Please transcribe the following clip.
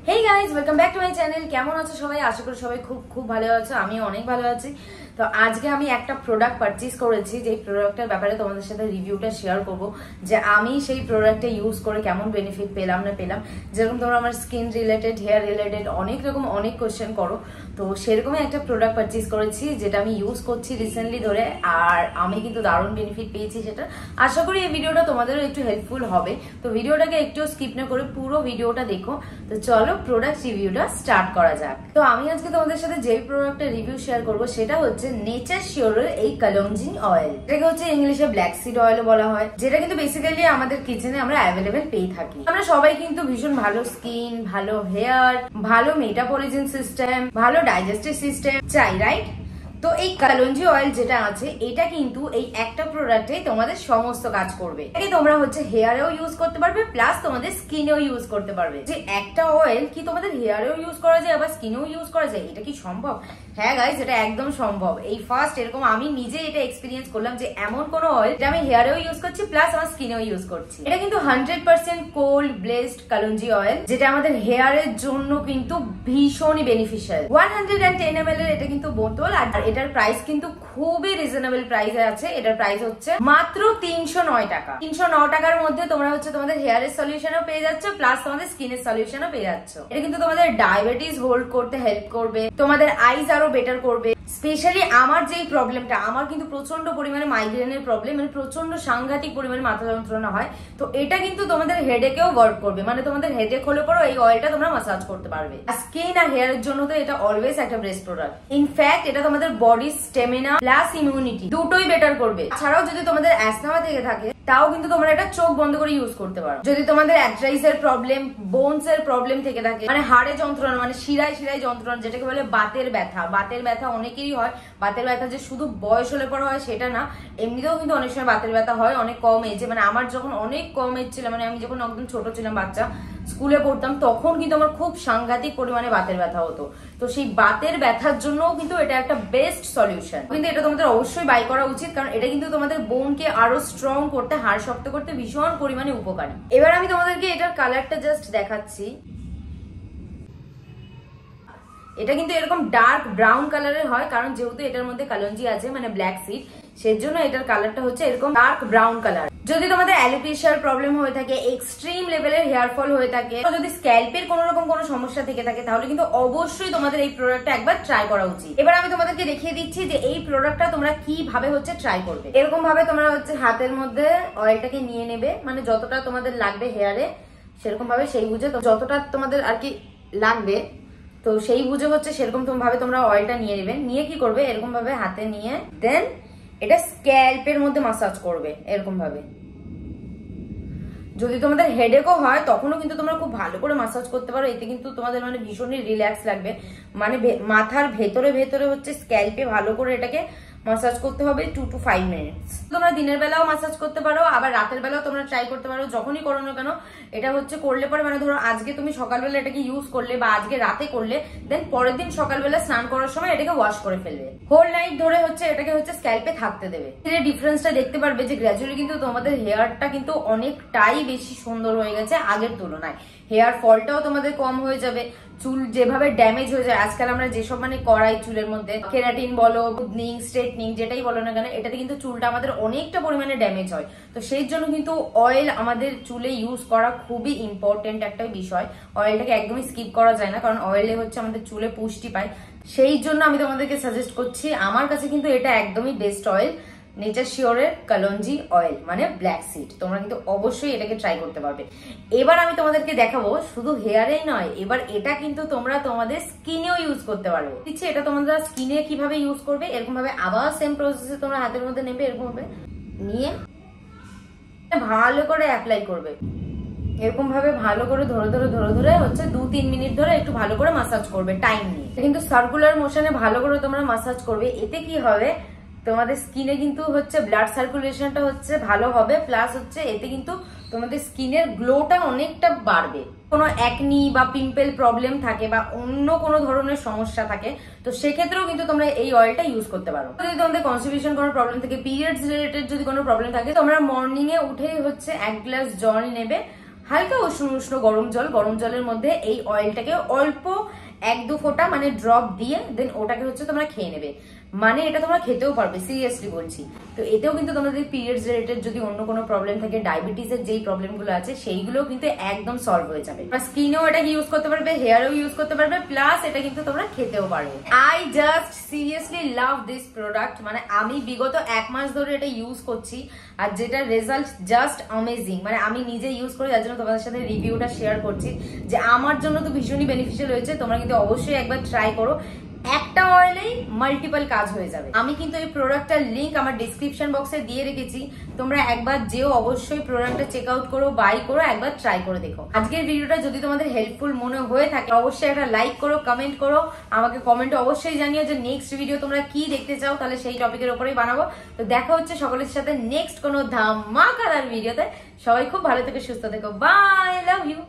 Hey guys, welcome back to my channel. কেমন আছো সবাই? আশা করি সবাই খুব খুব ভালো আছো। আমি অনেক ভালো আছি। তো আজকে আমি একটা প্রোডাক্ট পারচেজ করেছি, যে প্রোডাক্টের ব্যাপারে তোমাদের সাথে রিভিউটা শেয়ার করব, যে আমি সেই প্রোডাক্টটা ইউজ করে কেমন বেনিফিট পেলাম না পেলাম। যেরকম তোমরা আমার স্কিন রিলেটেড, হেয়ার রিলেটেড অনেক রকম অনেক কোয়েশ্চেন করো, তো সেরকমই একটা প্রোডাক্ট পারচেজ করেছি যেটা আমি ইউজ করছি রিসেন্টলি ধরে, আর আমি কিন্তু দারুণ বেনিফিট পেয়েছি সেটা। আশা করি এই ভিডিওটা তোমাদেরও একটু হেল্পফুল হবে। তো ভিডিওটাকে একটু স্কিপ না করে পুরো ভিডিওটা দেখো। তো চলো প্রোডাক্ট রিভিউটা স্টার্ট করা যাক। তো আমি আজকে তোমাদের সাথে যে প্রোডাক্টের রিভিউ শেয়ার করব সেটা হচ্ছে নেচার শিওরের এই কালঞ্জি অয়েল। এটাকে হচ্ছে ইংলিশে ব্ল্যাক সিড অয়েল বলা হয়, যেটা কিন্তু বেসিক্যালি আমাদের কিচেনে আমরা অ্যাভেলেবেল পেয়ে থাকি। আমরা সবাই কিন্তু ভীষণ ভালো স্কিন, ভালো হেয়ার, ভালো মেটাবলিজম সিস্টেম, ভালো ডাইজেস্টিভ সিস্টেম চাই, রাইট? তো এই কালঞ্জি অয়েল যেটা আছে, এটা কিন্তু এই একটা প্রোডাক্টে তোমাদের সমস্ত কাজ করবে। এটাকে তোমরা হচ্ছে হেয়ারেও ইউজ করতে পারবে, প্লাস তোমাদের স্কিনেও ইউজ করতে পারবে। যে একটা অয়েল কি তোমাদের হেয়ারেও ইউজ করা যায় আবার স্কিনেও ইউজ করা যায়, এটা কি সম্ভব? হ্যাঁ গাইজ, এটা একদম সম্ভব। এই ফার্স্ট এরকম আমি নিজে এটা এক্সপিরিয়েন্স করলাম যে এমন কোন অয়েল যেটা আমি হেয়ারেও ইউজ করছি প্লাস আমার স্কিনেও ইউজ করছি। এটা কিন্তু 100% কোল্ড ব্লেসড কালঞ্জি অয়েল, যেটা আমাদের হেয়ারের জন্য কিন্তু ভীষণই বেনিফিশিয়াল। 110 ml এর এটা কিন্তু বোতল, আর এটার প্রাইস কিন্তু খুবই রিজনেবল প্রাইসে আছে। এটার প্রাইস হচ্ছে মাত্র 309 টাকা। 309 টাকার মধ্যে তোমরা হচ্ছে তোমাদের হেয়ারের সলিউশনও পেয়ে যাচ্ছ, প্লাস তোমাদের স্কিনের সলিউশনও পেয়ে যাচ্ছ। এটা কিন্তু তোমাদের ডায়াবেটিস হোল্ড করতে হেল্প করবে, তোমাদের আইজ আরো বেটার করবে। স্পেশালি আমার যেই প্রবলেমটা, আমার কিন্তু প্রচন্ড পরিমাণে মাইগ্রেনের প্রবলেম, মানে প্রচন্ড সাংঘাতিক পরিমাণে মাথা যন্ত্রণা হয়। তো এটা কিন্তু তোমাদের হেডেকেও ওয়ার্ক করবে, মানে তোমাদের হেডেক হলে পরও এই অয়েলটা তোমরা মাসাজ করতে পারবে। স্কিন আর হেয়ারের জন্য তো এটা অলওয়েজ একটা বেস্ট প্রোডাক্ট। ইনফ্যাক্ট এটা তোমাদের বডি স্টেমিনা প্লাস ইমিউনিটি দুটোই বেটার করবে। ছাড়াও যদি তোমাদের অ্যাজমা থেকে থাকে তাও কিন্তু তোমরা এটা চোখ বন্ধ করে ইউজ করতে পারো। যদি তোমাদের অ্যাথরাইটিসের প্রবলেম, বোনস এর প্রবলেম থেকে থাকে, মানে হাড়ে যন্ত্রণা, মানে শিরায় শিরায় যন্ত্রণা, যেটাকে বলে বাতের ব্যথা। বাতের ব্যথা অনেকেরই হয়। বাতের ব্যথা যে শুধু বয়স হলে পরে হয় সেটা না, এমনিতেও কিন্তু অনেক সময় বাতের ব্যথা হয় অনেক কম এজে। মানে আমার যখন অনেক কম এজ ছিল, মানে আমি যখন একদম ছোট ছিলাম, বাচ্চা স্কুলে পড়তাম, তখন কিন্তু আমার খুব সাংঘাতিক পরিমাণে বাতের ব্যথা হতো। তো সেই বাতের ব্যথার জন্য কিন্তু এটা একটা বেস্ট সলিউশন। কিন্তু এটা তোমাদের অবশ্যই বাই করা উচিত, কারণ এটা কিন্তু তোমাদের বোনকে আরো স্ট্রং করতে, হাড় শক্ত করতে ভীষণ পরিমাণে উপকারী। এবার আমি তোমাদেরকে এটার কালারটা জাস্ট দেখাচ্ছি। এটা কিন্তু এরকম ডার্ক ব্রাউন কালারের হয়, কারণ যেহেতু এটার মধ্যে কালঞ্জি আছে, মানে ব্ল্যাক সিড, সেজন্য এটার কালারটা হচ্ছে এরকম ডার্ক ব্রাউন কালার। যদি তোমাদের অ্যালোপেশিয়ার প্রবলেম হয়ে থাকে, এক্সট্রিম লেভেলের হেয়ার ফল হয়ে থাকে, যদি স্ক্যাল্পের কোনো রকম কোনো সমস্যা থেকে থাকে, তাহলে কিন্তু অবশ্যই তোমাদের এই প্রোডাক্টটা একবার ট্রাই করা উচিত। এবার আমি তোমাদেরকে দেখিয়ে দিচ্ছি যে এই প্রোডাক্টটা তোমরা কিভাবে হচ্ছে ট্রাই করবে। এরকম ভাবে তোমরা হচ্ছে হাতের মধ্যে অয়েলটাকে নিয়ে নেবে, মানে যতটা তোমাদের লাগবে হেয়ারে সেরকম ভাবে, সেই বুঝে যতটা তোমাদের আর কি লাগবে, তো সেই বুঝে হচ্ছে সেরকম ভাবে তোমরা অয়েলটা নিয়ে নেবে। নিয়ে কি করবে, এরকম ভাবে হাতে নিয়ে দেন এটা স্ক্যাল্পের মধ্যে মাসাজ করবে এরকম ভাবে। যদি তোমাদের হেডেকও হয় তখনও কিন্তু তোমরা খুব ভালো করে মাসাজ করতে পারো। এতে কিন্তু তোমাদের মানে ভীষণই রিল্যাক্স লাগবে। মানে মাথার ভেতরে ভেতরে হচ্ছে স্ক্যাল্পে ভালো করে এটাকে মাসাজ করতে হবে 2 to 5 মিনিটস। তোমরা দিনের বেলাও মাসাজ করতে পারো, আবার রাতের বেলাও তোমরা ট্রাই করতে পারো। যখনই করো না কেন এটা হচ্ছে করলে পরে, মানে ধরো আজকে তুমি সকালবেলা এটাকে ইউজ করলে বা আজকে রাতে করলে, দেন পরের দিন সকালবেলা স্নান করার সময় এটাকে ওয়াশ করে ফেলবে। হোল নাইট ধরে হচ্ছে এটাকে হচ্ছে স্ক্যাল্পে থাকতে দেবে। এর ডিফারেন্সটা দেখতে পারবে যে গ্র্যাজুয়ালি কিন্তু তোমাদের হেয়ারটা কিন্তু অনেকটাই বেশি সুন্দর হয়ে গেছে আগের তুলনায়। হেয়ার ফলটাও তোমাদের কম হয়ে যাবে। চুল যেভাবে ড্যামেজ হয়ে যায় আজকাল, আমরা যেসব মানে করাই চুলের মধ্যে, কেরাটিন বলো, বুদনিং, স্ট্রেটনিং, যেটাই বলো না কেন, এটাতে কিন্তু চুলটা আমাদের অনেকটা পরিমাণে ড্যামেজ হয়। তো সেই জন্য কিন্তু অয়েল আমাদের চুলে ইউজ করা খুবই ইম্পর্টেন্ট একটা বিষয়। অয়েলটাকে একদমই স্কিপ করা যায় না, কারণ অয়েলে হচ্ছে আমাদের চুলে পুষ্টি পায়। সেই জন্য আমি তোমাদেরকে সাজেস্ট করছি, আমার কাছে কিন্তু এটা একদমই বেস্ট অয়েল, নেচার শিওরের কালঞ্জি অয়েল, মানে ব্ল্যাক সিড। তোমরা কিন্তু অবশ্যই এটাকে ট্রাই করতে পারবে। এবার আমি তোমাদেরকে দেখাবো শুধু হেয়ারেই নয়, এবার এটা কিন্তু তোমরা তোমাদের স্কিনেও ইউজ করতে পারবে। দিচ্ছি এটা তোমরা স্কিনে কিভাবে ইউজ করবে, এরকম ভাবে আবার সেম প্রসেসে তোমরা হাতের মধ্যে নেবে, এরকম ভাবে নিয়ে ভালো করে অ্যাপ্লাই করবে। এরকম ভাবে ভালো করে ধরে ধরে ধরে ধরে হচ্ছে 2-3 মিনিট ধরে একটু ভালো করে মাসাজ করবে টাইম নিয়ে। কিন্তু সার্কুলার মোশনে ভালো করে তোমরা মাসাজ করবে। এতে কি হবে, তোমাদের স্কিনে কিন্তু হচ্ছে ব্লাড সার্কুলেশনটা হচ্ছে ভালো হবে, প্লাস হচ্ছে এতে কিন্তু তোমাদের স্কিনের গ্লোটা অনেকটা বাড়বে। কোনো অ্যাকনি বা পিম্পল প্রবলেম থাকে বা অন্য কোনো ধরনের সমস্যা থাকে, তো সেক্ষেত্রেও কিন্তু তোমরা এই অয়েলটা ইউজ করতে পারো। যদি তোমাদের কনস্টিপেশন কোনো প্রবলেম থাকে, পিরিয়ডস রিলেটেড যদি কোনো প্রবলেম থাকে, তোমরা মর্নিং এ উঠেই হচ্ছে 1 গ্লাস জল নেবে, হালকা উষ্ণ উষ্ণ গরম জলের মধ্যে এই অয়েলটাকে অল্প 1-2 ফোঁটা মানে ড্রপ দিয়ে দেন ওটাকে হচ্ছে তোমরা খেয়ে নেবে। মানে এটা তোমরা খেতেও পারবে, সিরিয়াসলি বলছি। তো এতেও কিন্তু তোমাদের পিরিয়ডস রিলেটেড যদি অন্য কোনো প্রবলেম থাকে, ডায়াবেটিসের যেই প্রবলেমগুলো আছে সেইগুলো কিন্তু একদম সলভ হয়ে যাবে। স্কিনেও এটা ইউজ করতে পারবে, হেয়ারেও ইউজ করতে পারবে, প্লাস এটা কিন্তু তোমরা খেতেও পারবে। I just seriously love this product. মানে আমি বিগত 1 মাস ধরে এটা ইউজ করছি আর যেটা রেজাল্ট জাস্ট অ্যামেজিং। মানে আমি নিজে ইউজ করে যার জন্য তোমাদের সাথে রিভিউটা শেয়ার করছি যে আমার জন্য তো ভীষণই বেনিফিশিয়াল হয়েছে। তোমরা কিন্তু অবশ্যই একবার ট্রাই করো, একটা অয়েলেই মাল্টিপল কাজ হয়ে যাবে। আমি কিন্তু এই প্রোডাক্টটার লিংক আমার ডিসক্রিপশন বক্সে দিয়ে রেখেছি, তোমরা একবার যেও অবশ্যই প্রোডাক্টটা চেক আউট করো, বাই করো, একবার ট্রাই করে দেখো। আজকের ভিডিওটা যদি তোমাদের হেল্পফুল মনে হয়ে থাকে অবশ্যই একটা লাইক করো, কমেন্ট করো, আমাকে কমেন্টে অবশ্যই জানিও যে নেক্সট ভিডিও তোমরা কি দেখতে চাও, তাহলে সেই টপিকের উপরেই বানাবো। তো দেখা হচ্ছে সকলের সাথে নেক্সট কোনো ধামাকাদার ভিডিওতে। সবাই খুব ভালো থেকো, সুস্থ থেকো, বাই, লাভ ইউ।